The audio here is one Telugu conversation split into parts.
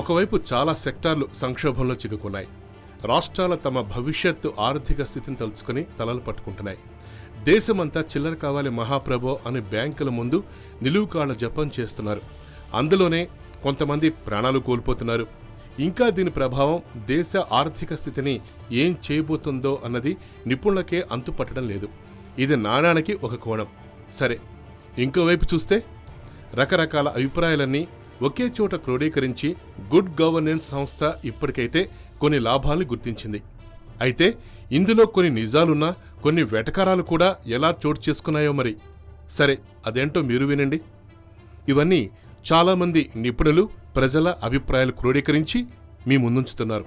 ఒకవైపు చాలా సెక్టార్లు సంక్షోభంలో చిక్కుకున్నాయి. రాష్ట్రాల తమ భవిష్యత్తు ఆర్థిక స్థితిని తలుచుకుని తలలు పట్టుకుంటున్నాయి. దేశమంతా చిల్లర కావాలి మహాప్రభో అని బ్యాంకుల ముందు నిలువుకాళ్ల జపం చేస్తున్నారు. అందులోనే కొంతమంది ప్రాణాలు కోల్పోతున్నారు. ఇంకా దీని ప్రభావం దేశ ఆర్థిక స్థితిని ఏం చేయబోతుందో అన్నది నిపుణులకే అంతుపట్టడం లేదు. ఇది నాణానికి ఒక కోణం. సరే, ఇంకోవైపు చూస్తే రకరకాల అభిప్రాయాలన్నీ ఒకే చోట క్రోడీకరించి గుడ్ గవర్నెన్స్ సంస్థ ఇప్పటికైతే కొన్ని లాభాలను గుర్తించింది. అయితే ఇందులో కొన్ని నిజాలున్నా కొన్ని వెటకారాలు కూడా ఎలా చోటు చేసుకున్నాయో మరి. సరే, అదేంటో మీరు వినండి. ఇవన్నీ చాలామంది నిపుణులు ప్రజల అభిప్రాయాలు క్రోడీకరించి మీ ముందుంచుతున్నారు.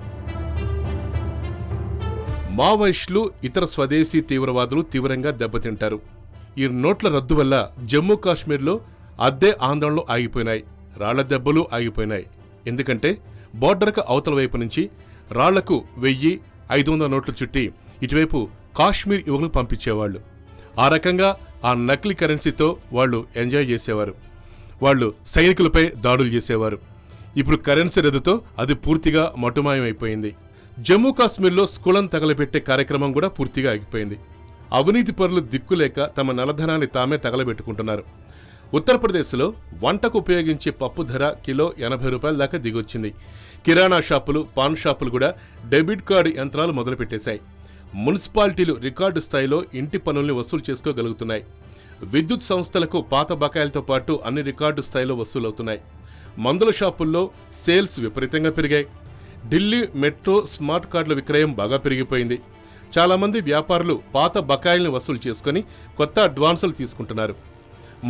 మావోయిస్టులు, ఇతర స్వదేశీ తీవ్రవాదులు తీవ్రంగా దెబ్బతింటారు. ఈ నోట్ల రద్దు వల్ల జమ్మూ కాశ్మీర్లో అద్దె ఆందోళనలు ఆగిపోయినాయి, రాళ్ల దెబ్బలు ఆగిపోయినాయి. ఎందుకంటే బోర్డర్కు అవతల వైపు నుంచి రాళ్లకు 1000-500 నోట్లు చుట్టి ఇటువైపు కాశ్మీర్ యువకులు పంపించేవాళ్లు. ఆ రకంగా ఆ నకిలీ కరెన్సీతో వాళ్లు ఎంజాయ్ చేసేవారు. వాళ్లు సైనికులపై దాడులు చేసేవారు. ఇప్పుడు కరెన్సీ రద్దుతో అది పూర్తిగా మటుమాయమైపోయింది. జమ్మూ కాశ్మీర్లో స్కూలను తగలబెట్టే కార్యక్రమం కూడా పూర్తిగా ఆగిపోయింది. అవినీతి పరులు దిక్కులేక తమ నల్లధనాన్ని తామే తగలబెట్టుకుంటున్నారు. ఉత్తరప్రదేశ్లో వంటకు ఉపయోగించే పప్పు ధర కిలో 80 రూపాయల దాకా దిగొచ్చింది. కిరాణా షాపులు, పాన్ షాపులు కూడా డెబిట్ కార్డు యంత్రాలు మొదలుపెట్టేశాయి. మున్సిపాలిటీలు రికార్డు స్థాయిలో ఇంటి పన్నుల్ని వసూలు చేసుకోగలుగుతున్నాయి. విద్యుత్ సంస్థలకు పాత బకాయిలతో పాటు అన్ని రికార్డు స్థాయిలో వసూలవుతున్నాయి. మందుల షాపుల్లో సేల్స్ విపరీతంగా పెరిగాయి. ఢిల్లీ మెట్రో స్మార్ట్ కార్డుల విక్రయం బాగా పెరిగిపోయింది. చాలామంది వ్యాపారులు పాత బకాయిల్ని వసూలు చేసుకుని కొత్త అడ్వాన్సులు తీసుకుంటున్నారు.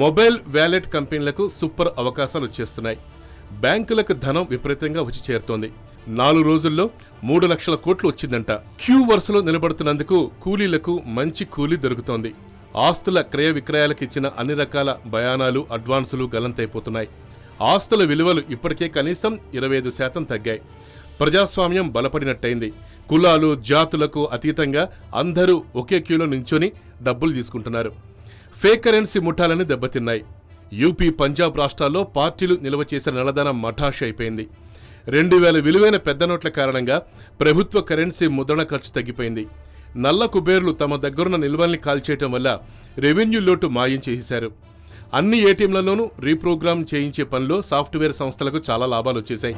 మొబైల్ వ్యాలెట్ కంపెనీలకు సూపర్ అవకాశాలు వచ్చేస్తున్నాయి. బ్యాంకులకు ధనం విపరీతంగా వచ్చి చేరుతోంది. 4 రోజుల్లో 3 లక్షల కోట్లు వచ్చిందంట. క్యూ వరుసలో నిలబడుతున్నందుకు కూలీలకు మంచి కూలీ దొరుకుతోంది. ఆస్తుల క్రయ విక్రయాలకు ఇచ్చిన అన్ని రకాల బయానాలు, అడ్వాన్సులు గల్లంతైపోతున్నాయి. ఆస్తుల విలువలు ఇప్పటికే కనీసం 25% తగ్గాయి. ప్రజాస్వామ్యం బలపడినట్టయింది. కులాలు, జాతులకు అతీతంగా అందరూ ఒకే క్యూలో నించొని డబ్బులు తీసుకుంటున్నారు. ఫేక్ కరెన్సీ ముఠాలని దెబ్బతిన్నాయి. యూపీ, పంజాబ్ రాష్ట్రాల్లో పార్టీలు నిల్వ చేసిన నల్లధనం మఠాషి అయిపోయింది. 2000 విలువైన పెద్ద నోట్ల కారణంగా ప్రభుత్వ కరెన్సీ ముద్రణ ఖర్చు తగ్గిపోయింది. నల్ల కుబేర్లు తమ దగ్గరున్న నిల్వల్ని కాల్చేయటం వల్ల రెవెన్యూ లోటు మాయం చేశారు. అన్ని ఏటీఎంలలోనూ రీప్రోగ్రామ్ చేయించే పనిలో సాఫ్ట్వేర్ సంస్థలకు చాలా లాభాలు వచ్చేశాయి.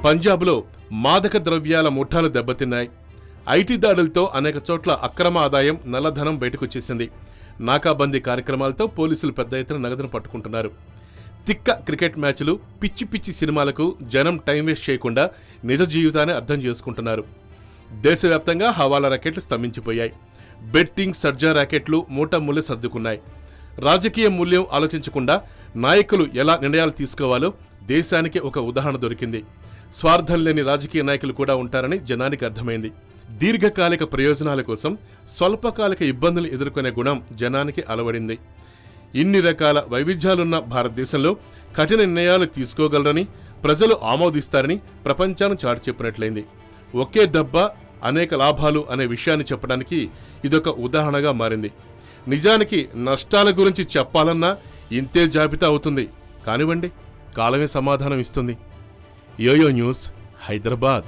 పంజాబ్లో మాదక ద్రవ్యాల ముఠాలు దెబ్బతిన్నాయి. ఐటీ దాడులతో అనేక చోట్ల అక్రమ ఆదాయం, నల్లధనం బయటకొచ్చేసింది. నాకాబందీ కార్యక్రమాలతో పోలీసులు పెద్ద ఎత్తున నగదును పట్టుకుంటున్నారు. తిక్క క్రికెట్ మ్యాచ్లు, పిచ్చి పిచ్చి సినిమాలకు జనం టైం వేస్ట్ చేయకుండా నిజ జీవితాన్ని అర్థం చేసుకుంటున్నారు. దేశవ్యాప్తంగా హవాలా ర్యాకెట్లు స్తంభించిపోయాయి. బెట్టింగ్, సర్జా ర్యాకెట్లు మూటముళ్ళు సర్దుకున్నాయి. రాజకీయ మూల్యం ఆలోచించకుండా నాయకులు ఎలా నిర్ణయాలు తీసుకోవాలో దేశానికి ఒక ఉదాహరణ దొరికింది. స్వార్థం లేని రాజకీయ నాయకులు కూడా ఉంటారని జనానికి అర్థమైంది. దీర్ఘకాలిక ప్రయోజనాల కోసం స్వల్పకాలిక ఇబ్బందులు ఎదుర్కొనే గుణం జనానికి అలవడింది. ఇన్ని రకాల వైవిధ్యాలున్న భారతదేశంలో కఠిన నిర్ణయాలు తీసుకోగలరని, ప్రజలు ఆమోదిస్తారని ప్రపంచాన్ని చాటి చెప్పినట్లయింది. ఒకే దెబ్బ అనేక లాభాలు అనే విషయాన్ని చెప్పడానికి ఇదొక ఉదాహరణగా మారింది. నిజానికి నష్టాల గురించి చెప్పాలన్నా ఇంతే జాబితా అవుతుంది. కానివ్వండి, కాలమే సమాధానం ఇస్తుంది. YoYo news, Hyderabad.